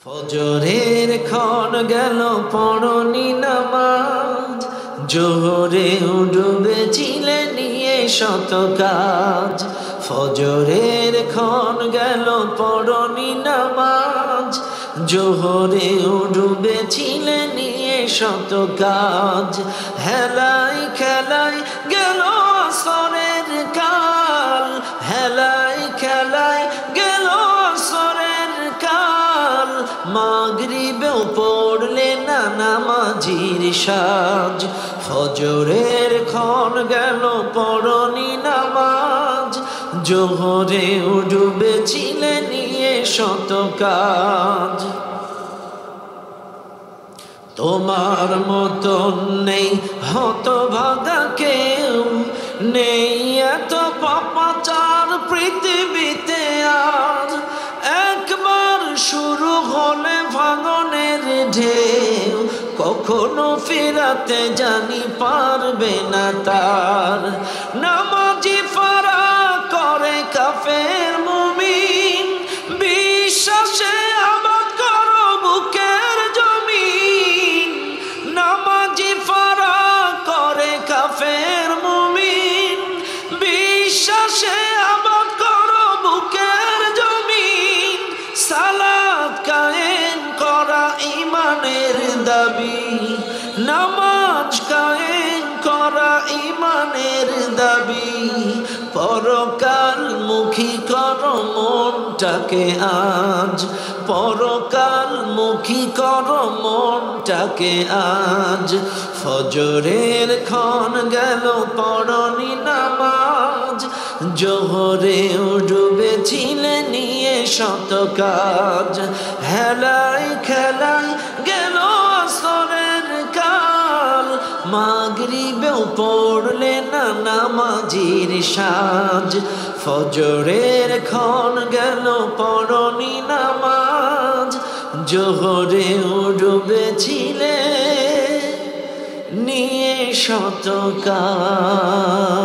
ফজরের ক্ষণ গেল পড়নি নামাজ, জোহরে ডুবেছিলে নিয়ে শত কাজ। ফজরের ক্ষণ গেল পড়নি নামাজ, জোহরে ডুবেছিলে নিয়ে শত কাজ। হেলাই খেলাই গেল আসরের কাল, হেলাই খেলাই গেল আসরের কাল। মাগরিবেও পড়লে না নামাজির সাজ, ফজরের ক্ষণ গেল পড়নি নামাজ, জোহরে ডুবেছিলে নিয়ে শত কাজ। তোমার মতন নেই হতভাগা কেউ, নেই এত পাপাচার পৃথিবীতে আজ। একবার শুরু হলে ভাঙনের ঢেউ, কখনো ফেরাতে জানি পারবে না তার। নামাজি ফারা করে কাফের মুমিন, বিশ্বাসে আবাদ করো বুকের জমিন। নামাজি ফারা করে কাফের মুমিন, বিশ্বাসে আবাদ করো বুকের জমিন। সালাত কায়েম করা ঈমানের দাবি, নামাজ কায়েম করা ঈমানের দাবি। পরকাল মুখী করো মনটাকে আজ, পরকাল মুখী করো মনটাকে আজ। ফজরের ক্ষণ গেল পড়নি নামাজ, জোহরে ডুবেছিলে নিয়ে শত কাজ। হেলাই খেলাই গেল আসরের কাল, মাগরিবেও পড়লে না নামাজির সাজ। ফজরের ক্ষণ গেল পড়নি নামাজ, জোহরে ডুবেছিলে নিয়ে শত কাজ।